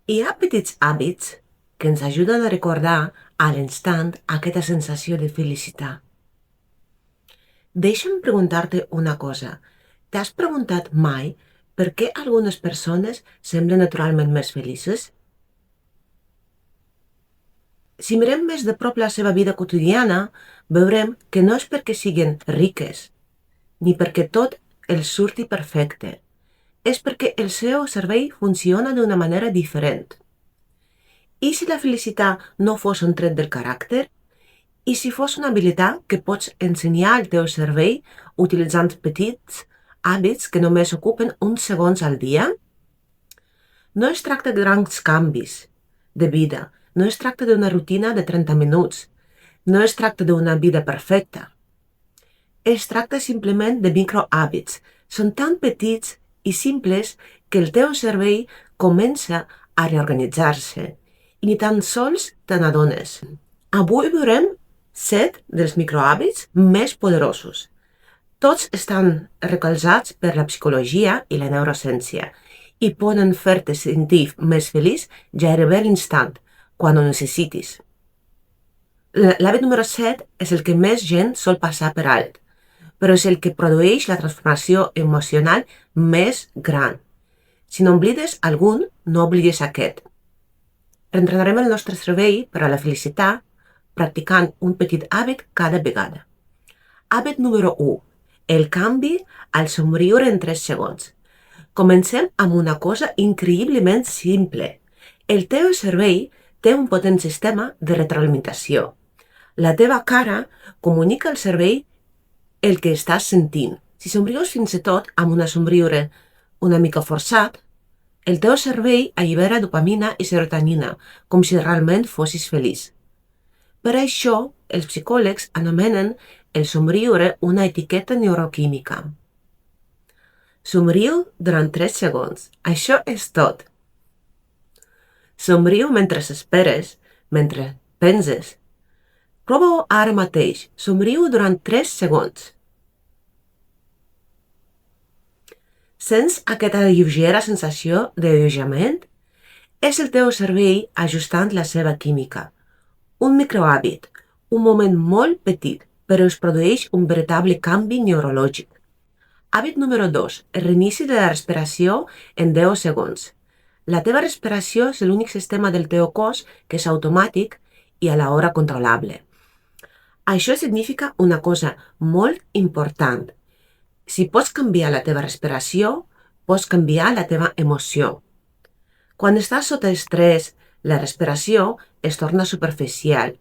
Hi ha petits hàbits que ens ajuden a recordar a l'instant aquesta sensació de felicitat. Deixa'm preguntar-te una cosa. T'has preguntat mai per què algunes persones semblen naturalment més felices? Si mirem més de prop la seva vida quotidiana, veurem que no és perquè siguin riques, ni perquè tot els surti perfecte. És perquè el seu cervell funciona d'una manera diferent. I si la felicitat no fos un tret del caràcter? I si fos una habilitat que pots ensenyar al teu cervell utilitzant petits hàbits que només ocupen uns segons al dia? No es tracta de grans canvis de vida, no es tracta d'una rutina de 30 minuts, no es tracta d'una vida perfecta. Es tracta simplement de microhàbits. Són tan petits i simples que el teu cervell comença a reorganitzar-se i ni tan sols te n'adones. Avui veurem 7 dels microhàbits més poderosos. Tots estan recolzats per la psicologia i la neurociència i poden fer-te sentir més feliç gairebé a l'instant, quan ho necessitis. L'hàbit número 7 és el que més gent sol passar per alt, però és el que produeix la transformació emocional més gran. Si n'oblides algun, no oblidis aquest. Entrenarem el nostre cervell per a la felicitat practicant un petit hàbit cada vegada. Hàbit número 1. El canvi al somriure en 3 segons. Comencem amb una cosa increïblement simple. El teu cervell té un potent sistema de retroalimentació. La teva cara comunica al cervell el que estàs sentint. Si somrius fins i tot amb una somriure una mica forçat, el teu cervell allibera dopamina i serotonina, com si realment fossis feliç. Per això, els psicòlegs anomenen el somriure una etiqueta neuroquímica. Somriu durant 3 segons. Això és tot. Somriu mentre esperes, mentre penses. Prova-ho ara mateix. Somriu durant 3 segons. Sents aquesta lleugera sensació d'alleujament? És el teu cervell ajustant la seva química. Un microhàbit, un moment molt petit, però es produeix un veritable canvi neurològic. Hàbit número 2. El reinici de la respiració en 10 segons. La teva respiració és l'únic sistema del teu cos que és automàtic i alhora controlable. Això significa una cosa molt important. Si pots canviar la teva respiració, pots canviar la teva emoció. Quan estàs sota estrès, la respiració es torna superficial.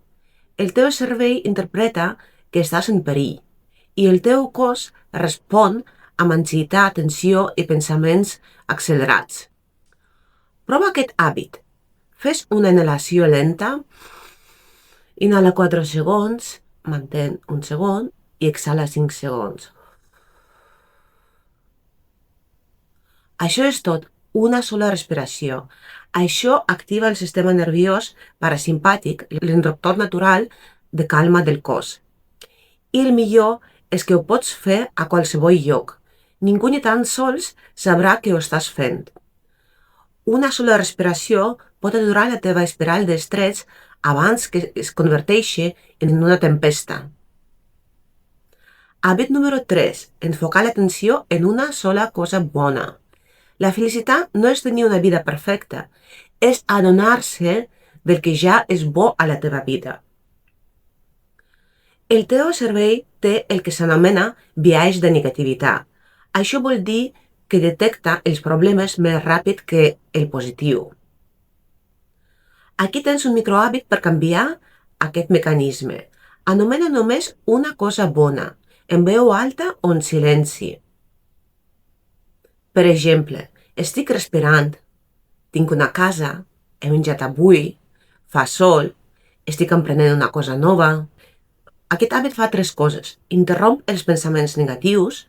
El teu cervell interpreta que estàs en perill i el teu cos respon amb ansietat, tensió i pensaments accelerats. Prova aquest hàbit. Fes una inhalació lenta, inhala 4 segons, mantén un segon i exhala 5 segons. Això és tot, una sola respiració. Això activa el sistema nerviós parasimpàtic, l'interruptor natural de calma del cos. I el millor és que ho pots fer a qualsevol lloc. Ningú ni tan sols sabrà que ho estàs fent. Una sola respiració pot aturar la teva espiral d'estrès abans que es converteixi en una tempesta. Hàbit número 3. Enfocar l'atenció en una sola cosa bona. La felicitat no és tenir una vida perfecta, és adonar-se del que ja és bo a la teva vida. El teu cervell té el que s'anomena biaix de negativitat. Això vol dir que detecta els problemes més ràpid que el positiu. Aquí tens un microhàbit per canviar aquest mecanisme. Anomena només una cosa bona, en veu alta o en silenci. Per exemple, estic respirant, tinc una casa, he menjat avui, fa sol, estic emprenent una cosa nova. Aquest hàbit fa 3 coses. Interromp els pensaments negatius,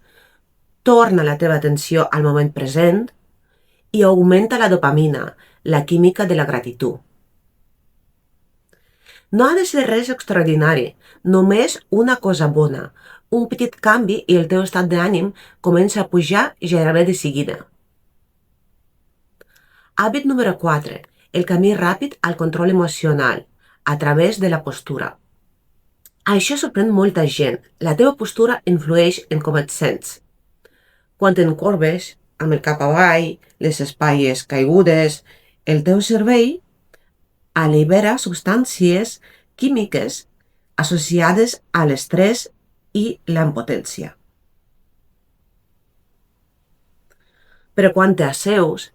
torna la teva atenció al moment present i augmenta la dopamina, la química de la gratitud. No ha de ser res extraordinari, només una cosa bona. Un petit canvi i el teu estat d'ànim comença a pujar gairebé de seguida. Hàbit número 4. el camí ràpid al control emocional, a través de la postura. Això sorprèn molta gent. La teva postura influeix en com et sents. Quan t'encorbes, amb el cap avall, les espatlles caigudes, el teu cervell allibera substàncies químiques associades a l'estrès i la impotència. Però quan t'asseus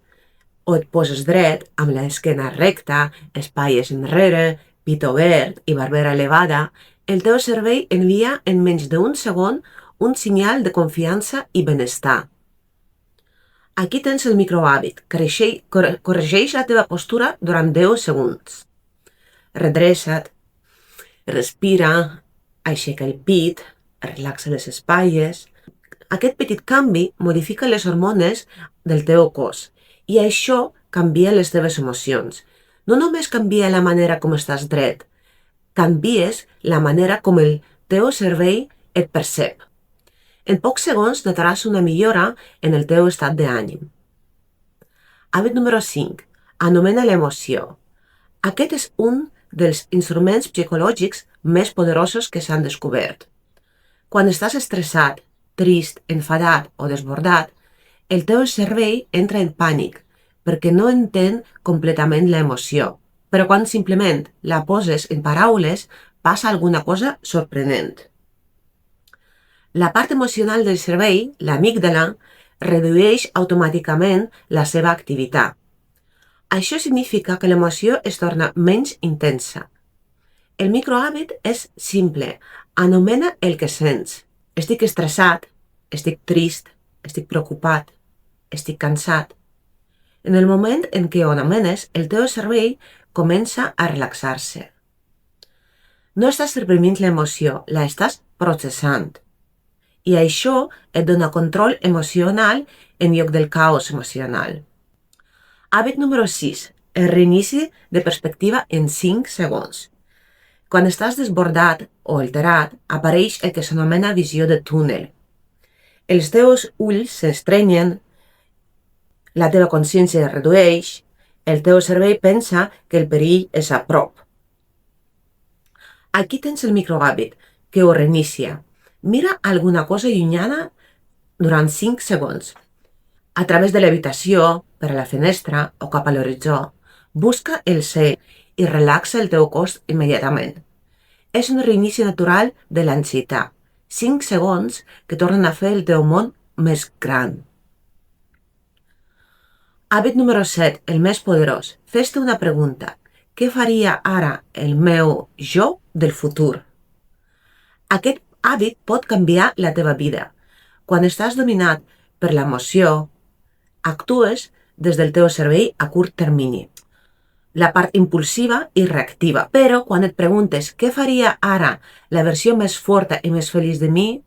o et poses dret, amb l'esquena recta, espatlles enrere, pit obert i barbera elevada, el teu cervell envia en menys d'un segon un senyal de confiança i benestar. Aquí tens el microhàbit. Corregeix la teva postura durant 10 segons. Redreça't, respira, aixeca el pit, relaxa les espatlles. Aquest petit canvi modifica les hormones del teu cos i això canvia les teves emocions. No només canvia la manera com estàs dret, canvies la manera com el teu cervell et percep. En pocs segons notaràs una millora en el teu estat d'ànim. Hàbit número 5. Anomena l'emoció. Aquest és un dels instruments psicològics més poderosos que s'han descobert. Quan estàs estressat, trist, enfadat o desbordat, el teu cervell entra en pànic perquè no entén completament l'emoció. Però quan simplement la poses en paraules, passa alguna cosa sorprenent. La part emocional del cervell, l'amígdala, redueix automàticament la seva activitat. Això significa que l'emoció es torna menys intensa. El microhàbit és simple. Anomena el que sents. Estic estressat, estic trist, estic preocupat, estic cansat. En el moment en què ho anomenes, el teu cervell comença a relaxar-se. No estàs reprimint l'emoció, la estàs processant. I això et dona control emocional en lloc del caos emocional. Hàbit número 6. El reinici de perspectiva en 5 segons. Quan estàs desbordat o alterat, apareix el que s'anomena visió de túnel. Els teus ulls s'estrenyen, la teva consciència es redueix, el teu cervell pensa que el perill és a prop. Aquí tens el microhàbit, que ho reinicia. Mira alguna cosa llunyana durant 5 segons. A través de l'habitació, per a la finestra o cap a l'horitzó, busca el cel i relaxa el teu cos immediatament. És un reinici natural de l'ansietat. 5 segons que tornen a fer el teu món més gran. Hàbit número 7, el més poderós. Fes-te una pregunta. Què faria ara el meu jo del futur? Aquest hàbit pot canviar la teva vida. Quan estàs dominat per l'emoció, actues des del teu cervell a curt termini. La part impulsiva i reactiva. Però quan et preguntes què faria ara la versió més forta i més feliç de mi,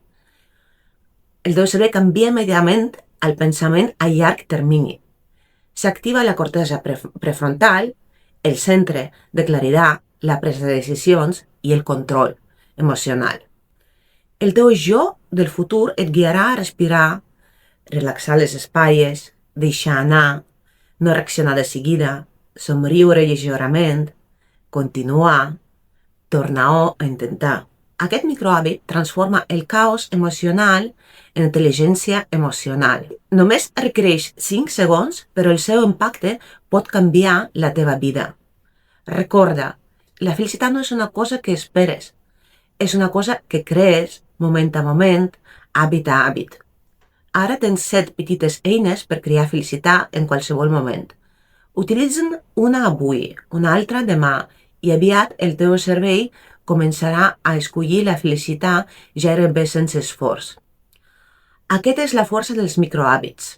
el teu cervell canvia immediatament al pensament a llarg termini. S'activa la cortesa prefrontal, el centre de claritat, la presa de decisions i el control emocional. El teu jo del futur et guiarà a respirar, relaxar les espatlles, deixar anar, no reaccionar de seguida, somriure lleugerament, continuar, tornar a intentar. Aquest microhàbit transforma el caos emocional en intel·ligència emocional. Només requereix 5 segons, però el seu impacte pot canviar la teva vida. Recorda, la felicitat no és una cosa que esperes, és una cosa que crees moment a moment, hàbit a hàbit. Ara tens 7 petites eines per crear felicitat en qualsevol moment. Utilitza'n una avui, una altra demà, i aviat el teu cervell començarà a escollir la felicitat gairebé sense esforç. Aquesta és la força dels microhàbits.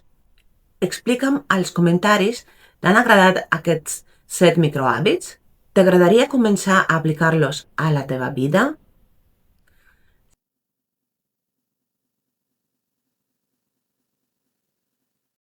Explica'm als comentaris, t'han agradat aquests 7 microhàbits? T'agradaria començar a aplicar-los a la teva vida?